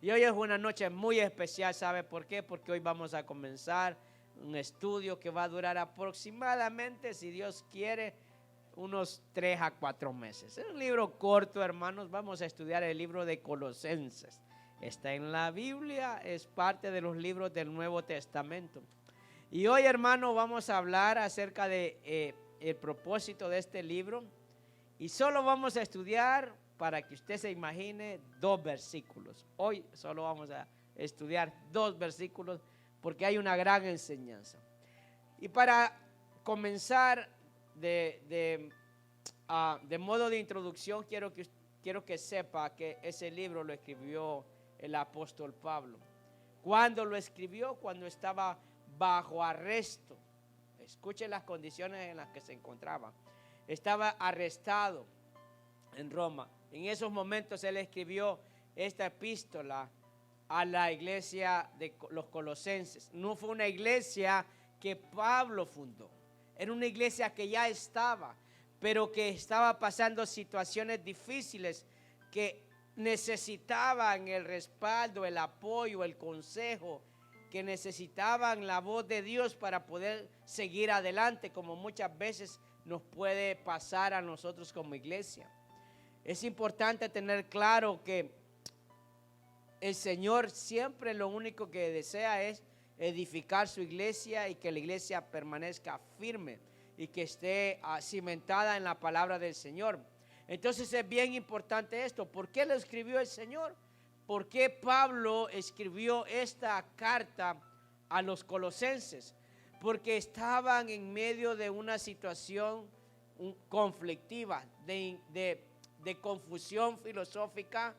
Y hoy es una noche muy especial, ¿sabe por qué? Porque hoy vamos a comenzar un estudio que va a durar aproximadamente, si Dios quiere, unos 3 a 4 meses. Es un libro corto, hermanos. Vamos a estudiar el libro de Colosenses. Está en la Biblia, es parte de los libros del Nuevo Testamento. Y hoy, hermano, vamos a hablar acerca de el propósito de este libro. Y solo vamos a estudiar, para que usted se imagine, 2 versículos. Hoy solo vamos a estudiar 2 versículos porque hay una gran enseñanza. Y para comenzar de modo de introducción, quiero que sepa que ese libro lo escribió el apóstol Pablo. ¿Cuándo lo escribió? Cuando estaba bajo arresto. Escuche las condiciones en las que se encontraba. Estaba arrestado en Roma. En esos momentos él escribió esta epístola a la iglesia de los Colosenses. No fue una iglesia que Pablo fundó. Era una iglesia que ya estaba, pero que estaba pasando situaciones difíciles, que necesitaban el respaldo, el apoyo, el consejo, que necesitaban la voz de Dios para poder seguir adelante, como muchas veces nos puede pasar a nosotros como iglesia. Es importante tener claro que el Señor siempre lo único que desea es edificar su iglesia y que la iglesia permanezca firme y que esté cimentada en la palabra del Señor. Entonces es bien importante esto. ¿Por qué lo escribió el Señor? ¿Por qué Pablo escribió esta carta a los colosenses? Porque estaban en medio de una situación conflictiva, de confusión filosófica,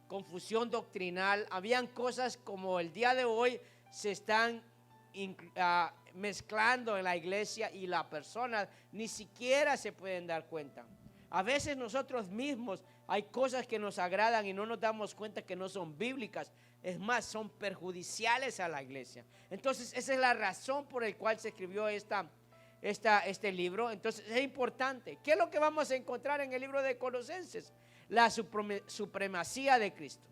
confusión doctrinal. Habían cosas como el día de hoy se están mezclando en la iglesia y las personas ni siquiera se pueden dar cuenta. A veces nosotros mismos hay cosas que nos agradan y no nos damos cuenta que no son bíblicas. Es más, son perjudiciales a la iglesia. Entonces esa es la razón por la cual se escribió este libro. Entonces es importante. ¿Qué es lo que vamos a encontrar en el libro de Colosenses? La supremacía de Cristo.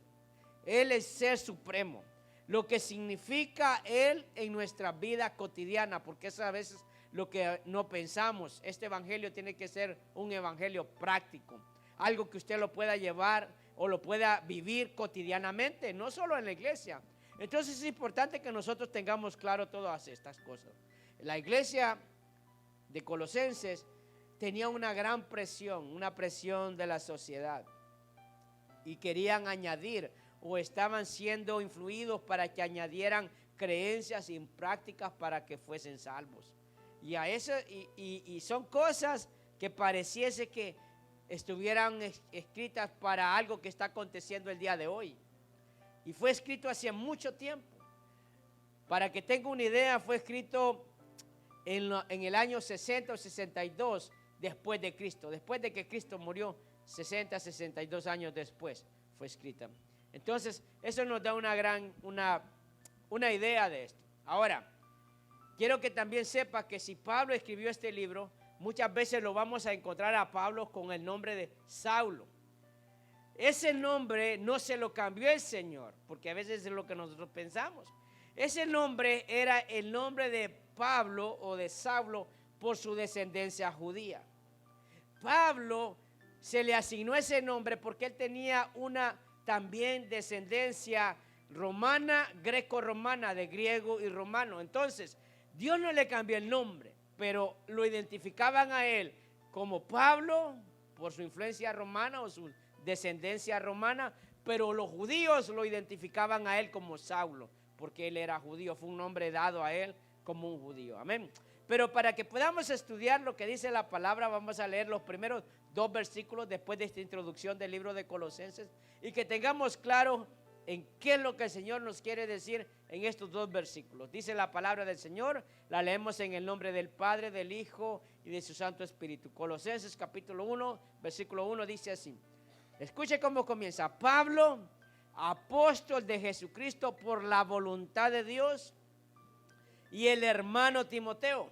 Él es ser supremo. Lo que significa Él en nuestra vida cotidiana, porque eso a veces lo que no pensamos. Este evangelio tiene que ser un evangelio práctico, algo que usted lo pueda llevar o lo pueda vivir cotidianamente, no solo en la iglesia. Entonces es importante que nosotros tengamos claro todas estas cosas. La iglesia de Colosenses tenía una gran presión, una presión de la sociedad, y querían añadir o estaban siendo influidos para que añadieran creencias y prácticas para que fuesen salvos. Y son cosas que pareciese que estuvieran escritas para algo que está aconteciendo el día de hoy. Y fue escrito hace mucho tiempo. Para que tenga una idea, fue escrito en el año 60 o 62 después de Cristo. Después de que Cristo murió, 60, 62 años después fue escrita. Entonces, eso nos da una idea de esto. Ahora, quiero que también sepa que si Pablo escribió este libro, muchas veces lo vamos a encontrar a Pablo con el nombre de Saulo. Ese nombre no se lo cambió el Señor, porque a veces es lo que nosotros pensamos. Ese nombre era el nombre de Pablo o de Saulo por su descendencia judía. Pablo se le asignó ese nombre porque él tenía una también descendencia romana, greco-romana, de griego y romano. Entonces, Dios no le cambió el nombre, pero lo identificaban a él como Pablo por su influencia romana o su descendencia romana, pero los judíos lo identificaban a él como Saulo, porque él era judío, fue un nombre dado a él como un judío. Amén. Pero para que podamos estudiar lo que dice la palabra, vamos a leer los primeros 2 versículos después de esta introducción del libro de Colosenses y que tengamos claro en qué es lo que el Señor nos quiere decir en estos 2 versículos. Dice la palabra del Señor, la leemos en el nombre del Padre, del Hijo y de su Santo Espíritu. Colosenses capítulo 1, versículo 1 dice así. Escuche cómo comienza. Pablo, apóstol de Jesucristo por la voluntad de Dios, y el hermano Timoteo.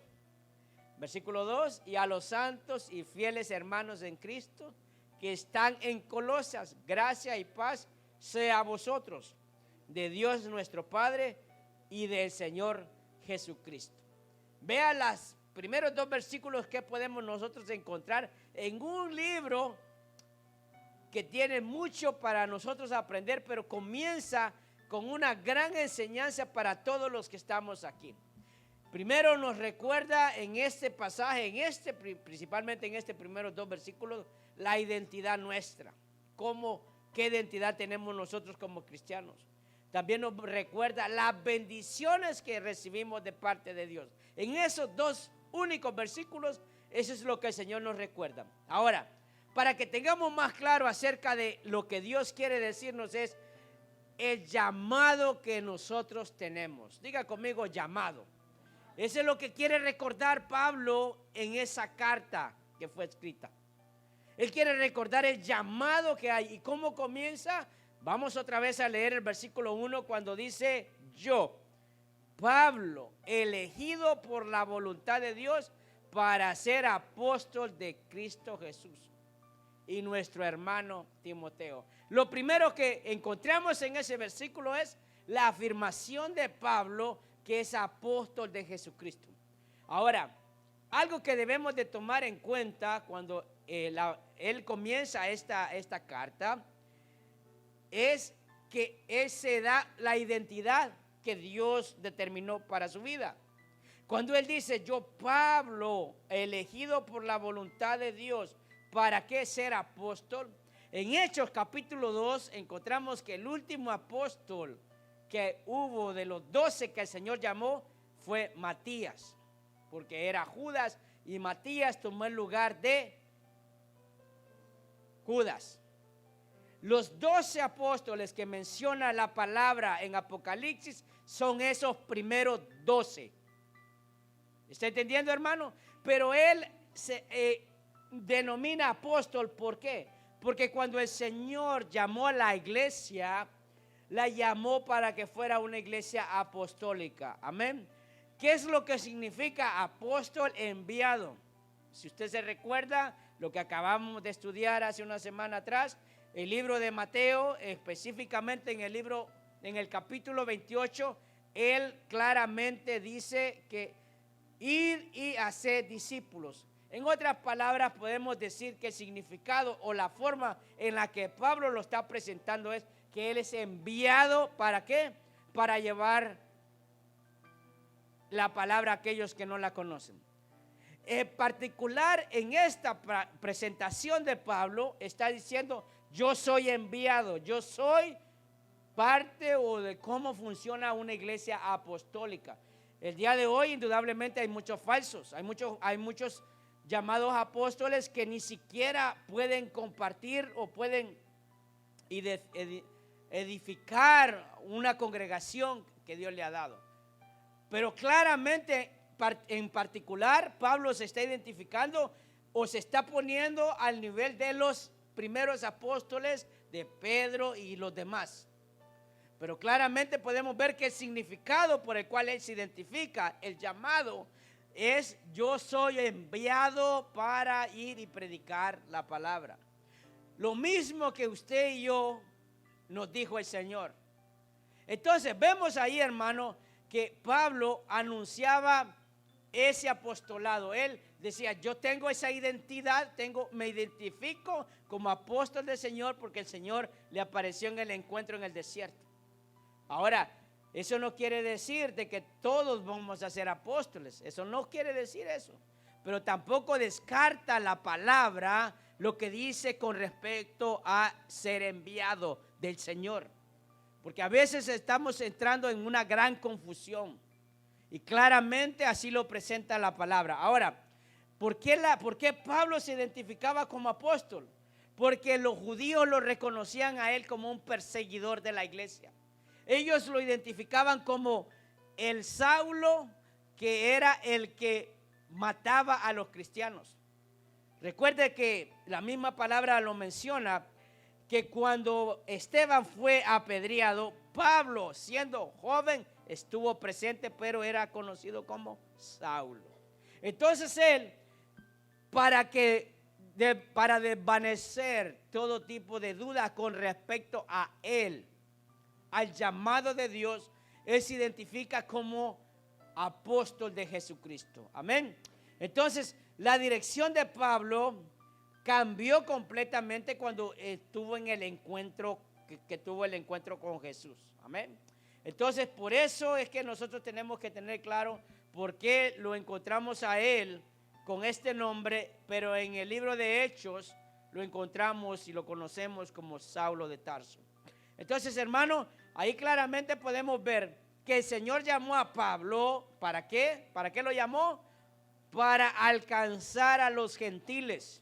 Versículo 2, y a los santos y fieles hermanos en Cristo que están en Colosas, gracia y paz sea a vosotros. de Dios nuestro Padre y del Señor Jesucristo. Vea los primeros 2 versículos que podemos nosotros encontrar en un libro que tiene mucho para nosotros aprender, pero comienza con una gran enseñanza para todos los que estamos aquí. Primero nos recuerda en este pasaje, principalmente en estos primeros 2 versículos, la identidad nuestra. ¿Qué identidad tenemos nosotros como cristianos? También nos recuerda las bendiciones que recibimos de parte de Dios. En esos 2 únicos versículos, eso es lo que el Señor nos recuerda. Ahora, para que tengamos más claro acerca de lo que Dios quiere decirnos, es el llamado que nosotros tenemos. Diga conmigo, llamado. Eso es lo que quiere recordar Pablo en esa carta que fue escrita. Él quiere recordar el llamado que hay. ¿Y cómo comienza? Vamos otra vez a leer el versículo 1 cuando dice: yo, Pablo, elegido por la voluntad de Dios para ser apóstol de Cristo Jesús, y nuestro hermano Timoteo. Lo primero que encontramos en ese versículo es la afirmación de Pablo que es apóstol de Jesucristo. Ahora, algo que debemos de tomar en cuenta cuando él comienza esta carta es que él se da la identidad que Dios determinó para su vida. Cuando él dice: yo, Pablo, elegido por la voluntad de Dios, ¿para qué ser apóstol? En Hechos capítulo 2 encontramos que el último apóstol que hubo de los 12 que el Señor llamó fue Matías, porque era Judas, y Matías tomó el lugar de Judas. Los 12 apóstoles que menciona la palabra en Apocalipsis son esos primeros 12. ¿Está entendiendo, hermano? Pero él se denomina apóstol. ¿Por qué? Porque cuando el Señor llamó a la iglesia, la llamó para que fuera una iglesia apostólica. Amén. ¿Qué es lo que significa apóstol? Enviado. Si usted se recuerda lo que acabamos de estudiar hace una semana atrás, el libro de Mateo, específicamente en el capítulo 28, él claramente dice que ir y hacer discípulos. En otras palabras, podemos decir que el significado o la forma en la que Pablo lo está presentando es que él es enviado, ¿para qué? Para llevar la palabra a aquellos que no la conocen. En particular, en esta presentación de Pablo, está diciendo: yo soy enviado, yo soy parte o de cómo funciona una iglesia apostólica. El día de hoy, indudablemente, hay muchos falsos, hay muchos llamados apóstoles que ni siquiera pueden compartir o pueden edificar una congregación que Dios le ha dado. Pero claramente, en particular, Pablo se está identificando o se está poniendo al nivel de los primeros apóstoles, de Pedro y los demás. Pero claramente podemos ver que el significado por el cual él se identifica, el llamado, es: yo soy enviado para ir y predicar la palabra. Lo mismo que usted y yo nos dijo el Señor. Entonces vemos ahí, hermano, que Pablo anunciaba ese apostolado. Él decía: yo tengo esa identidad, me identifico como apóstol del Señor porque el Señor le apareció en el encuentro en el desierto. Ahora, eso no quiere decir de que todos vamos a ser apóstoles. Eso no quiere decir eso. Pero tampoco descarta la palabra lo que dice con respecto a ser enviado del Señor. Porque a veces estamos entrando en una gran confusión. Y claramente así lo presenta la palabra. Ahora, ¿por qué Pablo se identificaba como apóstol? Porque los judíos lo reconocían a él como un perseguidor de la iglesia. Ellos lo identificaban como el Saulo, que era el que mataba a los cristianos. Recuerde que la misma palabra lo menciona, que cuando Esteban fue apedreado, Pablo, siendo joven, estuvo presente, pero era conocido como Saulo. Entonces él, para desvanecer todo tipo de dudas con respecto a él, al llamado de Dios, él se identifica como apóstol de Jesucristo. Amén. Entonces, la dirección de Pablo cambió completamente cuando estuvo en el encuentro, que tuvo el encuentro con Jesús. Amén. Entonces, por eso es que nosotros tenemos que tener claro por qué lo encontramos a él con este nombre, pero en el libro de Hechos lo encontramos y lo conocemos como Saulo de Tarso. Entonces, hermano, ahí claramente podemos ver que el Señor llamó a Pablo, ¿para qué? ¿Para qué lo llamó? Para alcanzar a los gentiles.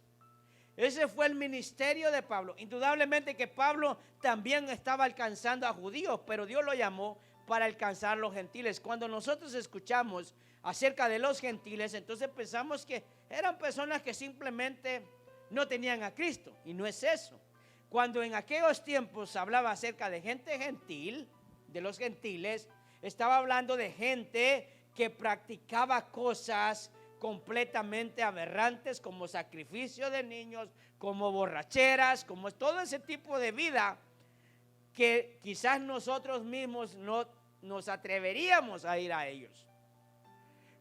Ese fue el ministerio de Pablo. Indudablemente que Pablo también estaba alcanzando a judíos, pero Dios lo llamó para alcanzar a los gentiles. Cuando nosotros escuchamos acerca de los gentiles, entonces pensamos que eran personas que simplemente no tenían a Cristo, y no es eso. Cuando en aquellos tiempos hablaba acerca de gente gentil, de los gentiles, estaba hablando de gente que practicaba cosas completamente aberrantes, como sacrificio de niños, como borracheras, como todo ese tipo de vida que quizás nosotros mismos no nos atreveríamos a ir a ellos.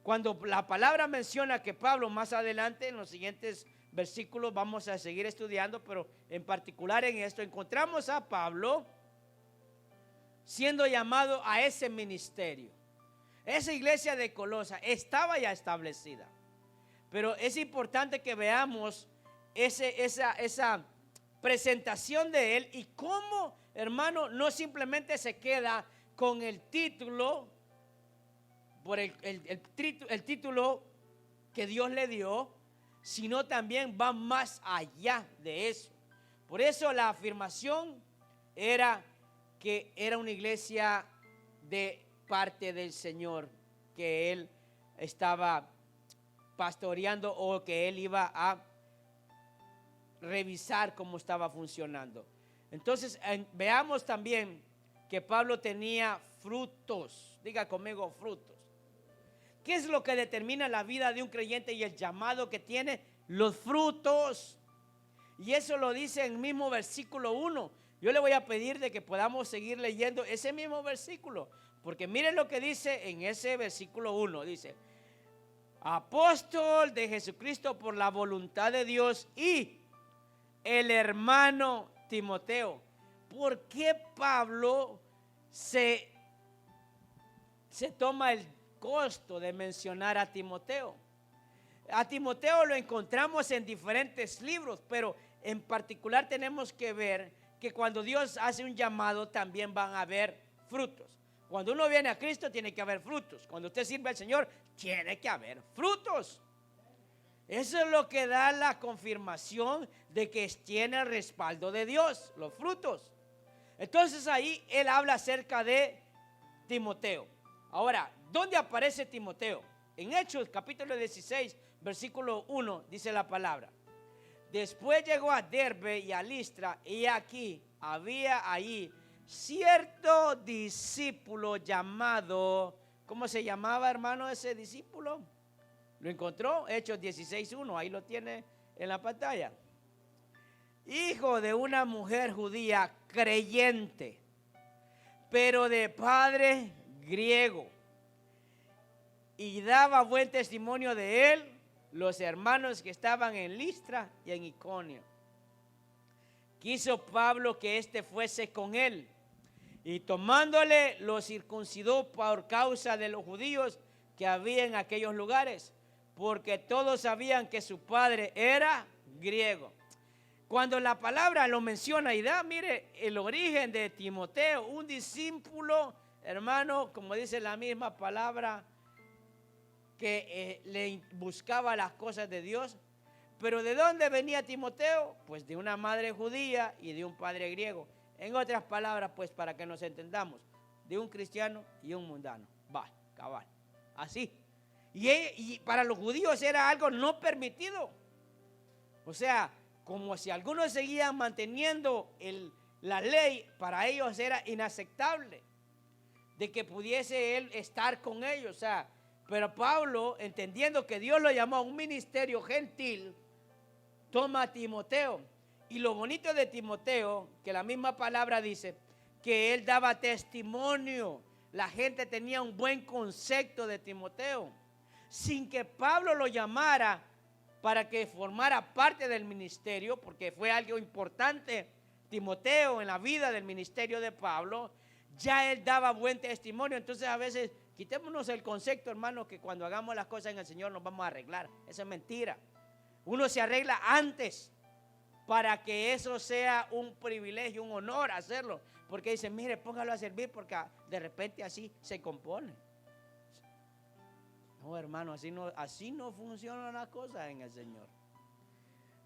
Cuando la palabra menciona que Pablo, más adelante en los siguientes versículos vamos a seguir estudiando, pero en particular en esto encontramos a Pablo siendo llamado a ese ministerio. Esa iglesia de Colosa estaba ya establecida, pero es importante que veamos esa presentación de él y cómo, hermano, no simplemente se queda con el título, por el título que Dios le dio, sino también va más allá de eso. Por eso la afirmación era que era una iglesia de parte del Señor, que él estaba pastoreando o que él iba a revisar cómo estaba funcionando. Entonces veamos también que Pablo tenía frutos. Diga conmigo, frutos. ¿Qué es lo que determina la vida de un creyente y el llamado que tiene? Los frutos. Y eso lo dice en el mismo versículo 1. Yo le voy a pedir de que podamos seguir leyendo ese mismo versículo, porque miren lo que dice en ese versículo 1. Dice: apóstol de Jesucristo por la voluntad de Dios, y el hermano Timoteo. ¿Por qué Pablo se toma el costo de mencionar a Timoteo? A Timoteo lo encontramos en diferentes libros, pero en particular tenemos que ver que cuando Dios hace un llamado también van a haber frutos. Cuando uno viene a Cristo tiene que haber frutos. Cuando usted sirve al Señor tiene que haber frutos. Eso es lo que da la confirmación de que tiene el respaldo de Dios, los frutos. Entonces ahí él habla acerca de Timoteo. Ahora, ¿dónde aparece Timoteo? En Hechos capítulo 16, versículo 1 dice la palabra: después llegó a Derbe y a Listra, y aquí había ahí cierto discípulo llamado, ¿cómo se llamaba, hermano, ese discípulo? ¿Lo encontró? Hechos 16:1, ahí lo tiene en la pantalla. Hijo de una mujer judía creyente, pero de padre griego, y daba buen testimonio de él los hermanos que estaban en Listra y en Iconio. Quiso Pablo que éste fuese con él, y tomándole lo circuncidó por causa de los judíos que había en aquellos lugares, porque todos sabían que su padre era griego. Cuando la palabra lo menciona y da, mire, el origen de Timoteo, un discípulo, hermano, como dice la misma palabra, que le buscaba las cosas de Dios. Pero ¿de dónde venía Timoteo? Pues de una madre judía y de un padre griego. En otras palabras, pues para que nos entendamos, de un cristiano y un mundano. Va, cabal, así. Y para los judíos era algo no permitido. O sea, como si algunos seguían manteniendo la ley, para ellos era inaceptable de que pudiese él estar con ellos. O sea, pero Pablo, entendiendo que Dios lo llamó a un ministerio gentil, toma a Timoteo. Y lo bonito de Timoteo, que la misma palabra dice, que él daba testimonio. La gente tenía un buen concepto de Timoteo. Sin que Pablo lo llamara para que formara parte del ministerio, porque fue algo importante Timoteo en la vida del ministerio de Pablo, ya él daba buen testimonio. Entonces a veces quitémonos el concepto, hermano, que cuando hagamos las cosas en el Señor nos vamos a arreglar. Eso es mentira. Uno se arregla antes para que eso sea un privilegio, un honor hacerlo. Porque dice, mire, póngalo a servir porque de repente así se compone. No, hermano, así no funcionan las cosas en el Señor.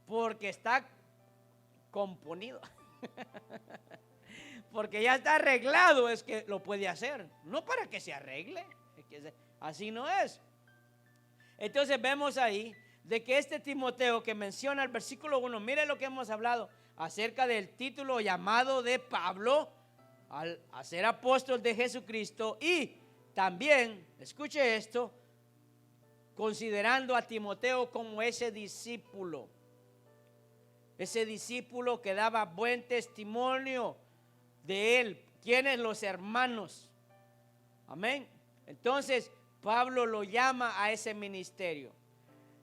Porque está componido. Porque ya está arreglado, es que lo puede hacer. No para que se arregle. Así no es. Entonces vemos ahí de que este Timoteo que menciona el versículo 1, mire lo que hemos hablado acerca del título llamado de Pablo a ser apóstol de Jesucristo, y también, escuche esto, considerando a Timoteo como ese discípulo que daba buen testimonio de él. ¿Quiénes? Los hermanos. Amén. Entonces Pablo lo llama a ese ministerio.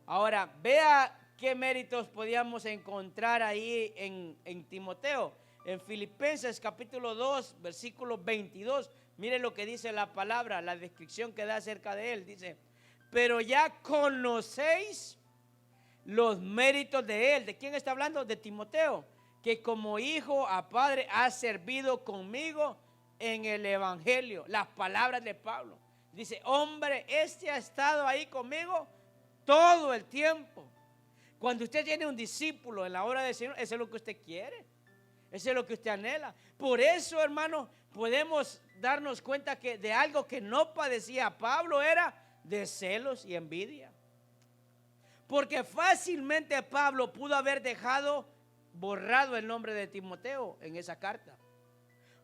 Ahora, vea qué méritos podíamos encontrar ahí en Timoteo. En Filipenses capítulo 2, versículo 22, mire lo que dice la palabra, la descripción que da acerca de él. Dice, pero ya conocéis los méritos de él. ¿De quién está hablando? De Timoteo, que como hijo a padre ha servido conmigo en el evangelio. Las palabras de Pablo. Dice, hombre, este ha estado ahí conmigo todo el tiempo. Cuando usted tiene un discípulo en la obra del Señor, eso es lo que usted quiere. Eso es lo que usted anhela. Por eso, hermano, podemos darnos cuenta que de algo que no padecía Pablo era de celos y envidia. Porque fácilmente Pablo pudo haber borrado el nombre de Timoteo en esa carta.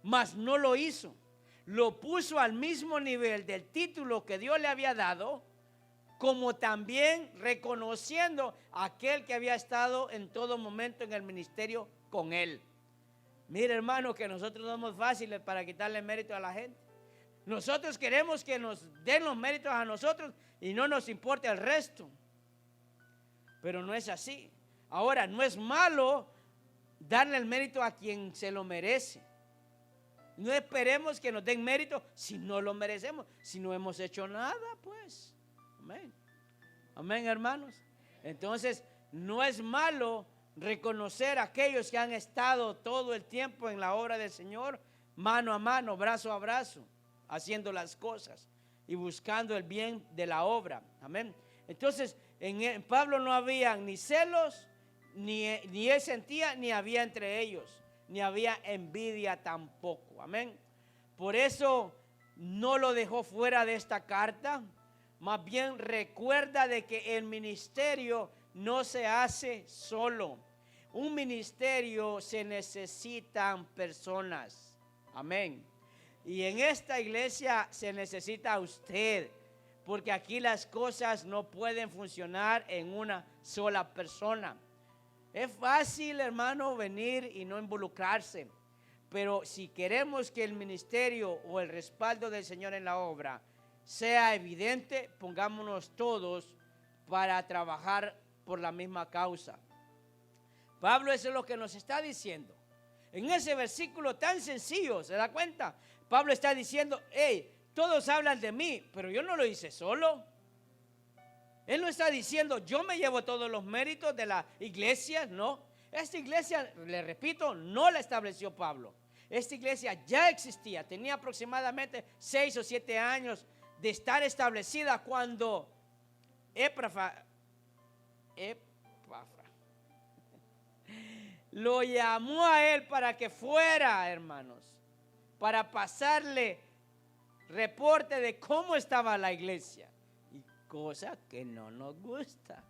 Mas no lo hizo. Lo puso al mismo nivel del título que Dios le había dado, como también reconociendo a aquel que había estado en todo momento en el ministerio con él. Mire, hermano, que nosotros somos fáciles para quitarle mérito a la gente. Nosotros queremos que nos den los méritos a nosotros y no nos importa el resto. Pero no es así. Ahora, no es malo darle el mérito a quien se lo merece. No esperemos que nos den mérito si no lo merecemos, si no hemos hecho nada, pues. Amén. Amén, hermanos. Entonces, no es malo reconocer a aquellos que han estado todo el tiempo en la obra del Señor, mano a mano, brazo a brazo, haciendo las cosas y buscando el bien de la obra. Amén. Entonces, en Pablo no había ni celos, ni él sentía, ni había entre ellos, ni había envidia tampoco. Amén. Por eso no lo dejó fuera de esta carta. Más bien recuerda de que el ministerio no se hace solo. Un ministerio se necesitan personas. Amén. Y en esta iglesia se necesita a usted, porque aquí las cosas no pueden funcionar en una sola persona. Es fácil, hermano, venir y no involucrarse, pero si queremos que el ministerio o el respaldo del Señor en la obra sea evidente, pongámonos todos para trabajar por la misma causa. Pablo, eso es lo que nos está diciendo. En ese versículo tan sencillo, ¿se da cuenta? Pablo está diciendo, hey, todos hablan de mí, pero yo no lo hice solo. Él no está diciendo, yo me llevo todos los méritos de la iglesia, no. Esta iglesia, le repito, no la estableció Pablo. Esta iglesia ya existía, tenía aproximadamente 6 o 7 años de estar establecida cuando Epafra lo llamó a él para que fuera, hermanos, para pasarle reporte de cómo estaba la iglesia. Y cosa que no nos gusta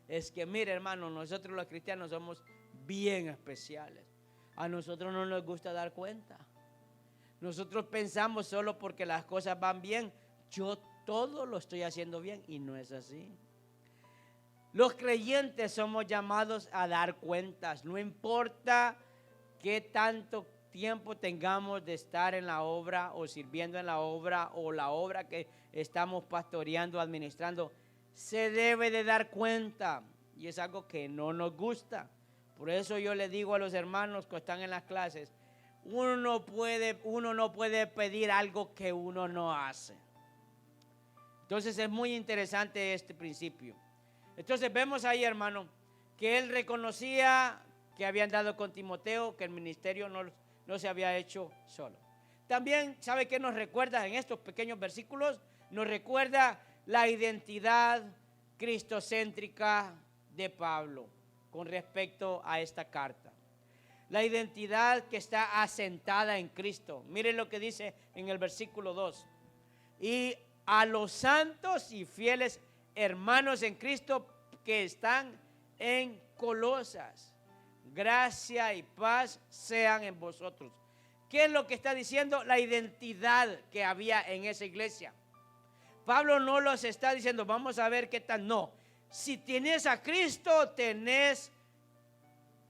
es que, mire, hermano, nosotros los cristianos somos bien especiales. A nosotros no nos gusta dar cuenta. Nosotros pensamos solo porque las cosas van bien, yo todo lo estoy haciendo bien, y no es así. Los creyentes somos llamados a dar cuentas, no importa qué tanto tiempo tengamos de estar en la obra o sirviendo en la obra o la obra que estamos pastoreando, administrando, se debe de dar cuenta, y es algo que no nos gusta. Por eso yo le digo a los hermanos que están en las clases, uno no puede pedir algo que uno no hace. Entonces es muy interesante este principio. Entonces vemos ahí, hermano, que él reconocía que habían dado con Timoteo, que el ministerio no se había hecho solo. También, ¿sabe qué nos recuerda en estos pequeños versículos? Nos recuerda la identidad cristocéntrica de Pablo con respecto a esta carta. La identidad que está asentada en Cristo. Miren lo que dice en el versículo 2. Y a los santos y fieles hermanos en Cristo que están en Colosas, gracia y paz sean en vosotros. ¿Qué es lo que está diciendo? La identidad que había en esa iglesia. Pablo no los está diciendo, vamos a ver qué tal. No, si tienes a Cristo, tenés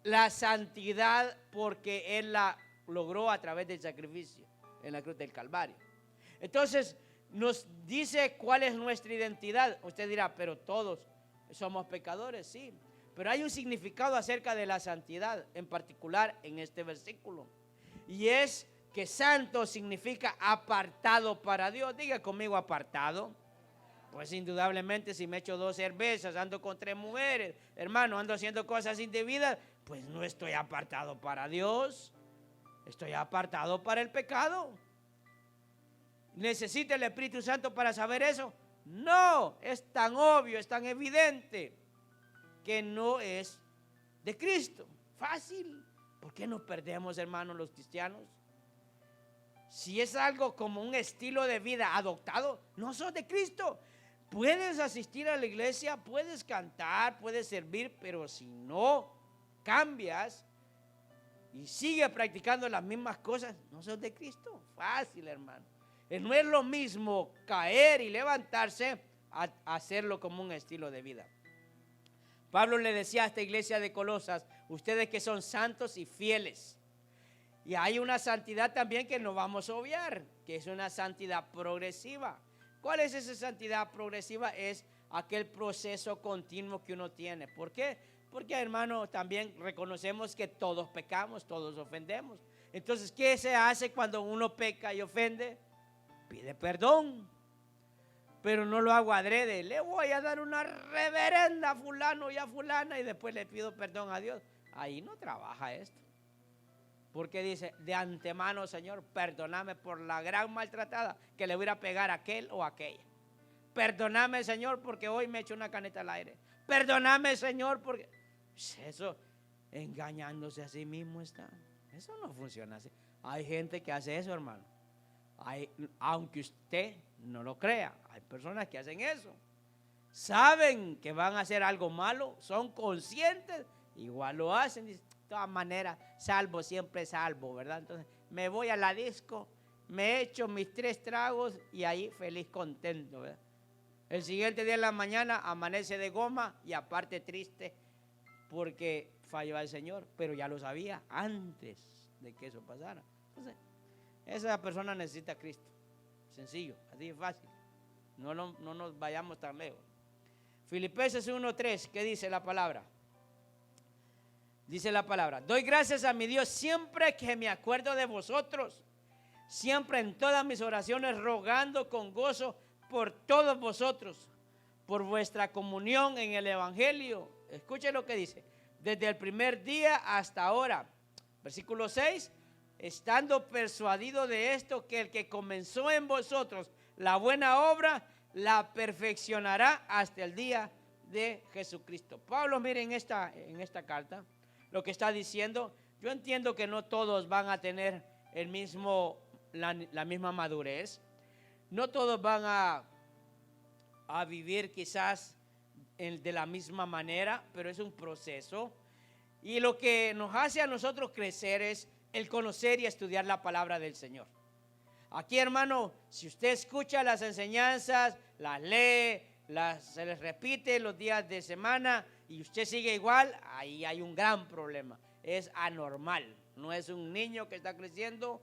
la santidad porque Él la logró a través del sacrificio en la cruz del Calvario. Entonces nos dice cuál es nuestra identidad. Usted dirá, pero todos somos pecadores, sí. Pero hay un significado acerca de la santidad, en particular en este versículo. Y es que santo significa apartado para Dios. Diga conmigo, apartado. Pues indudablemente si me echo 2 cervezas, ando con 3 mujeres, hermano, ando haciendo cosas indebidas, pues no estoy apartado para Dios. Estoy apartado para el pecado. ¿Necesita el Espíritu Santo para saber eso? No, es tan obvio, es tan evidente que no es de Cristo. Fácil. ¿Por qué nos perdemos, hermanos, los cristianos? Si es algo como un estilo de vida adoptado, no sos de Cristo. Puedes asistir a la iglesia, puedes cantar, puedes servir, pero si no cambias y sigues practicando las mismas cosas, no sos de Cristo. Fácil, hermano. No es lo mismo caer y levantarse a hacerlo como un estilo de vida. Pablo le decía a esta iglesia de Colosas, ustedes que son santos y fieles. Y hay una santidad también que no vamos a obviar, que es una santidad progresiva. ¿Cuál es esa santidad progresiva? Es aquel proceso continuo que uno tiene. ¿Por qué? Porque, hermano, también reconocemos que todos pecamos, todos ofendemos. Entonces, ¿qué se hace cuando uno peca y ofende? Pide perdón. Pero no lo hago adrede. Le voy a dar una reverenda a fulano y a fulana y después le pido perdón a Dios. Ahí no trabaja esto. Porque dice, de antemano, Señor, perdóname por la gran maltratada que le voy a pegar a aquel o a aquella. Perdóname, Señor, porque hoy me echo una caneta al aire. Perdóname, Señor, porque... Eso, engañándose a sí mismo está. Eso no funciona así. Hay gente que hace eso, hermano. Aunque usted no lo crea, hay personas que hacen eso. Saben que van a hacer algo malo, son conscientes, igual lo hacen. Dicen, de todas maneras, salvo siempre salvo, ¿verdad? Entonces me voy a la disco, me echo mis 3 tragos y ahí feliz, contento, ¿verdad? El siguiente día en la mañana amanece de goma y aparte triste porque falló al Señor, pero ya lo sabía antes de que eso pasara. Entonces, esa persona necesita a Cristo. Sencillo, así es fácil. No nos vayamos tan lejos. Filipenses 1:3, ¿qué dice la palabra? Dice la palabra, doy gracias a mi Dios siempre que me acuerdo de vosotros, siempre en todas mis oraciones rogando con gozo por todos vosotros, por vuestra comunión en el Evangelio. Escuche lo que dice, desde el primer día hasta ahora. Versículo 6, estando persuadido de esto, que el que comenzó en vosotros la buena obra, la perfeccionará hasta el día de Jesucristo. Pablo, miren en esta carta, lo que está diciendo. Yo entiendo que no todos van a tener la misma madurez. No todos van a vivir quizás de la misma manera, pero es un proceso. Y lo que nos hace a nosotros crecer es el conocer y estudiar la palabra del Señor. Aquí, hermano, si usted escucha las enseñanzas, las lee, se les repite los días de semana y usted sigue igual, ahí hay un gran problema. Es anormal. No es un niño que está creciendo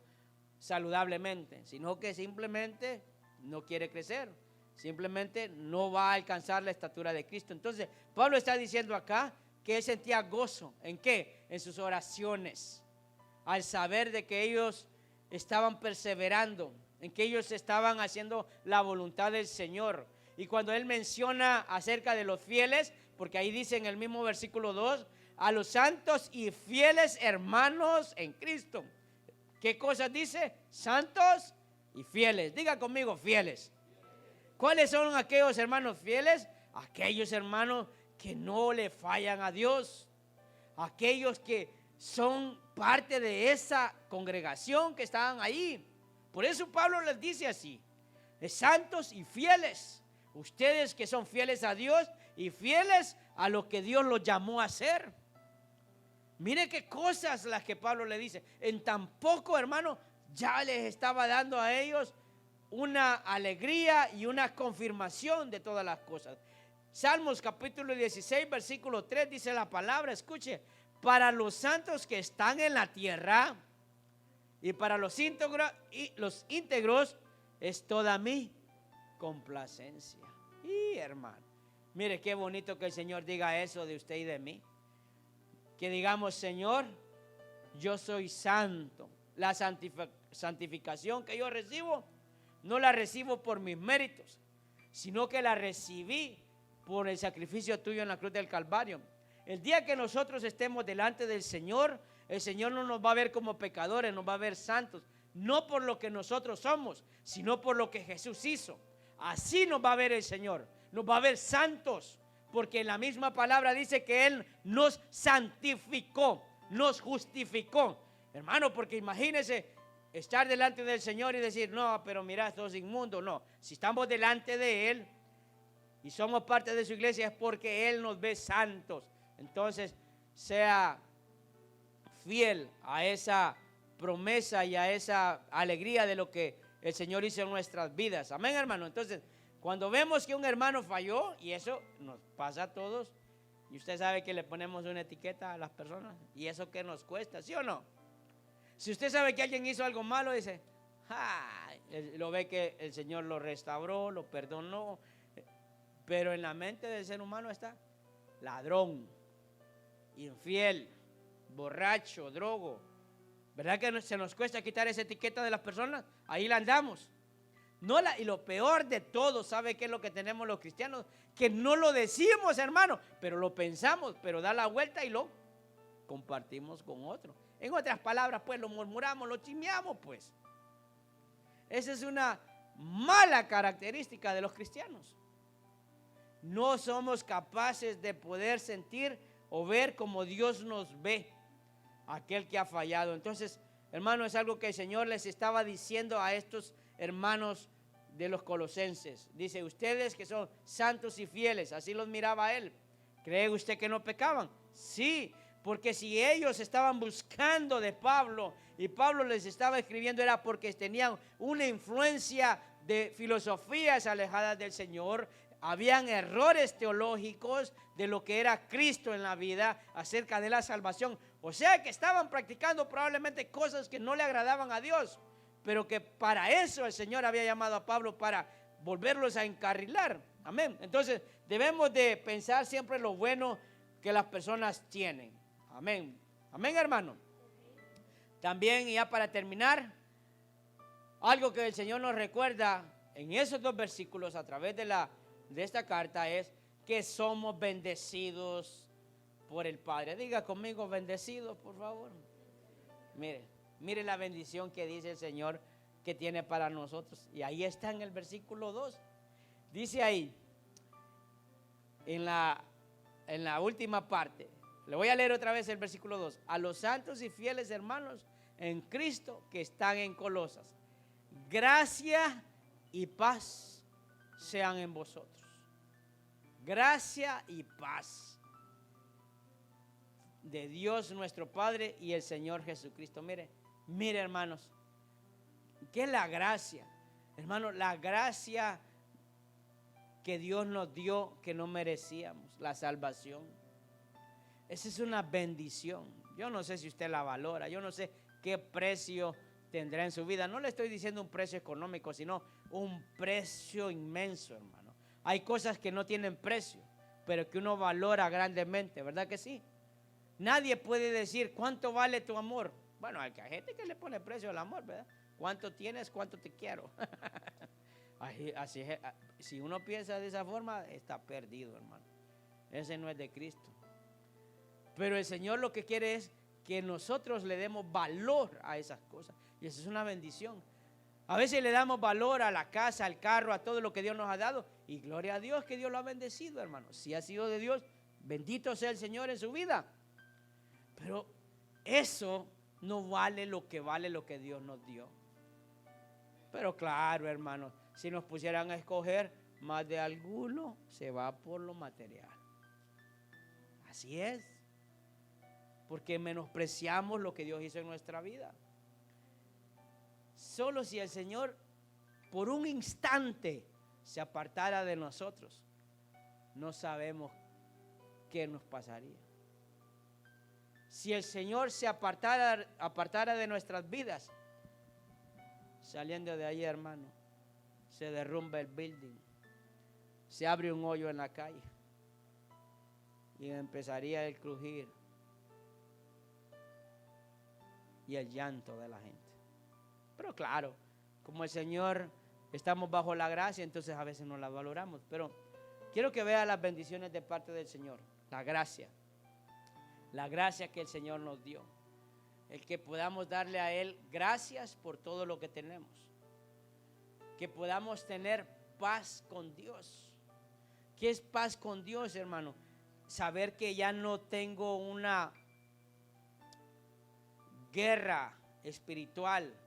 saludablemente, sino que simplemente no quiere crecer. Simplemente no va a alcanzar la estatura de Cristo. Entonces, Pablo está diciendo acá que él sentía gozo. ¿En qué? En sus oraciones. Al saber de que ellos estaban perseverando, en que ellos estaban haciendo la voluntad del Señor. Y cuando él menciona acerca de los fieles, porque ahí dice en el mismo versículo 2, a los santos y fieles hermanos en Cristo. ¿Qué cosas dice? Santos y fieles. Diga conmigo, fieles. ¿Cuáles son aquellos hermanos fieles? Aquellos hermanos que no le fallan a Dios. Aquellos que son parte de esa congregación que estaban ahí. Por eso Pablo les dice así: de santos y fieles. Ustedes que son fieles a Dios y fieles a lo que Dios los llamó a hacer. Mire qué cosas las que Pablo le dice. En tan poco, hermano, ya les estaba dando a ellos una alegría y una confirmación de todas las cosas. Salmos capítulo 16, versículo 3 dice la palabra, escuche: para los santos que están en la tierra y para los íntegros es toda mi complacencia. Y hermano, mire qué bonito que el Señor diga eso de usted y de mí. Que digamos: Señor, yo soy santo. La santificación que yo recibo, no la recibo por mis méritos, sino que la recibí por el sacrificio tuyo en la cruz del Calvario. El día que nosotros estemos delante del Señor, el Señor no nos va a ver como pecadores, nos va a ver santos. No por lo que nosotros somos, sino por lo que Jesús hizo. Así nos va a ver el Señor, nos va a ver santos. Porque en la misma palabra dice que Él nos santificó, nos justificó. Hermano, porque imagínese estar delante del Señor y decir: no, pero mira, esto es inmundo. No, si estamos delante de Él y somos parte de su iglesia es porque Él nos ve santos. Entonces, sea fiel a esa promesa y a esa alegría de lo que el Señor hizo en nuestras vidas. Amén, hermano. Entonces, cuando vemos que un hermano falló, y eso nos pasa a todos, y usted sabe que le ponemos una etiqueta a las personas, y eso que nos cuesta, ¿sí o no? Si usted sabe que alguien hizo algo malo, dice: lo ve que el Señor lo restauró, lo perdonó, pero en la mente del ser humano está ladrón, infiel, borracho, drogo. ¿Verdad que se nos cuesta quitar esa etiqueta de las personas? Ahí la andamos. Y lo peor de todo, ¿sabe qué es lo que tenemos los cristianos? Que no lo decimos, hermano, pero lo pensamos, pero da la vuelta y lo compartimos con otro. En otras palabras, pues lo murmuramos, lo chismeamos, pues. Esa es una mala característica de los cristianos. No somos capaces de poder sentir o ver como Dios nos ve, aquel que ha fallado. Entonces, hermano, es algo que el Señor les estaba diciendo a estos hermanos de los colosenses. Dice: ustedes que son santos y fieles, así los miraba Él. ¿Cree usted que no pecaban? Sí, porque si ellos estaban buscando de Pablo y Pablo les estaba escribiendo, era porque tenían una influencia de filosofías alejadas del Señor. Habían errores teológicos de lo que era Cristo en la vida acerca de la salvación. O sea que estaban practicando probablemente cosas que no le agradaban a Dios, pero que para eso el Señor había llamado a Pablo, para volverlos a encarrilar. Amén. Entonces debemos de pensar siempre lo bueno que las personas tienen. Amén. Amén, hermano. También, y ya para terminar, algo que el Señor nos recuerda en esos dos versículos a través de esta carta es que somos bendecidos por el Padre. Diga conmigo: bendecidos, por favor. Mire la bendición que dice el Señor que tiene para nosotros. Y ahí está en el versículo 2. Dice ahí, en la última parte, le voy a leer otra vez el versículo 2. A los santos y fieles hermanos en Cristo que están en Colosas, gracia y paz sean en vosotros. Gracia y paz de Dios nuestro Padre y el Señor Jesucristo. Mire, hermanos, ¿qué es la gracia? Hermano, la gracia que Dios nos dio que no merecíamos, la salvación. Esa es una bendición. Yo no sé si usted la valora, yo no sé qué precio tendrá en su vida. No le estoy diciendo un precio económico, sino un precio inmenso, hermano. Hay cosas que no tienen precio, pero que uno valora grandemente, ¿verdad que sí? Nadie puede decir cuánto vale tu amor. Bueno, hay gente que le pone precio al amor, ¿verdad? ¿Cuánto tienes? ¿Cuánto te quiero? Así, si uno piensa de esa forma, está perdido, hermano. Ese no es de Cristo. Pero el Señor lo que quiere es que nosotros le demos valor a esas cosas. Y eso es una bendición. A veces le damos valor a la casa, al carro, a todo lo que Dios nos ha dado. Y gloria a Dios que Dios lo ha bendecido, hermano. Si ha sido de Dios, bendito sea el Señor en su vida. Pero eso no vale lo que Dios nos dio. Pero claro, hermano, si nos pusieran a escoger, más de alguno se va por lo material. Así es. Porque menospreciamos lo que Dios hizo en nuestra vida. Solo si el Señor por un instante se apartara de nosotros, no sabemos qué nos pasaría. Si el Señor se apartara de nuestras vidas, saliendo de ahí, hermano, se derrumba el building, se abre un hoyo en la calle y empezaría el crujir y el llanto de la gente. Pero claro, como el Señor estamos bajo la gracia, entonces a veces no la valoramos. Pero quiero que vea las bendiciones de parte del Señor, la gracia que el Señor nos dio, el que podamos darle a Él gracias por todo lo que tenemos, que podamos tener paz con Dios. ¿Qué es paz con Dios, hermano? Saber que ya no tengo una guerra espiritual,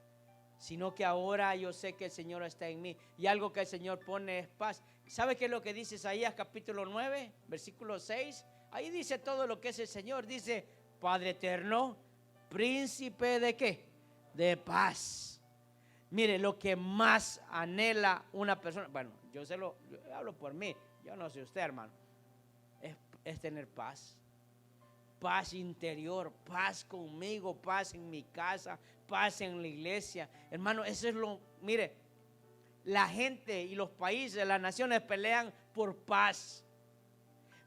sino que ahora yo sé que el Señor está en mí, y algo que el Señor pone es paz. ¿Sabe qué es lo que dice Isaías capítulo 9, versículo 6? Ahí dice todo lo que es el Señor. Dice: Padre eterno, príncipe ¿de qué? De paz. Mire, lo que más anhela una persona, bueno, yo hablo por mí, yo no sé usted, hermano, es tener paz. Paz interior, paz conmigo, paz en mi casa, paz en la iglesia. Hermano, eso es mire, la gente y los países, las naciones pelean por paz.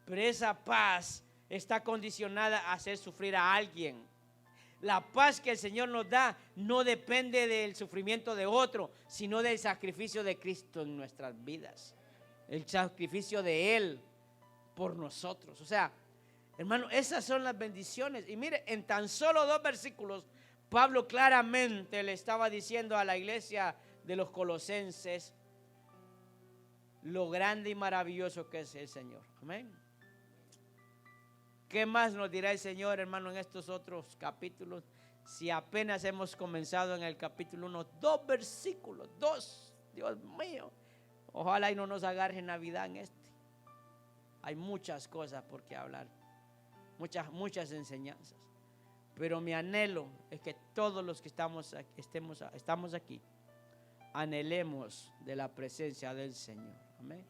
Pero esa paz está condicionada a hacer sufrir a alguien. La paz que el Señor nos da no depende del sufrimiento de otro, sino del sacrificio de Cristo en nuestras vidas. El sacrificio de Él por nosotros. O sea, hermano, esas son las bendiciones. Y mire, en tan solo 2 versículos, Pablo claramente le estaba diciendo a la iglesia de los Colosenses lo grande y maravilloso que es el Señor. Amén. ¿Qué más nos dirá el Señor, hermano, en estos otros capítulos? Si apenas hemos comenzado en el capítulo 1, 2 versículos, 2, Dios mío. Ojalá y no nos agarre Navidad en este. Hay muchas cosas por qué hablar, muchas enseñanzas. Pero mi anhelo es que todos los que estamos aquí, anhelemos de la presencia del Señor. Amén.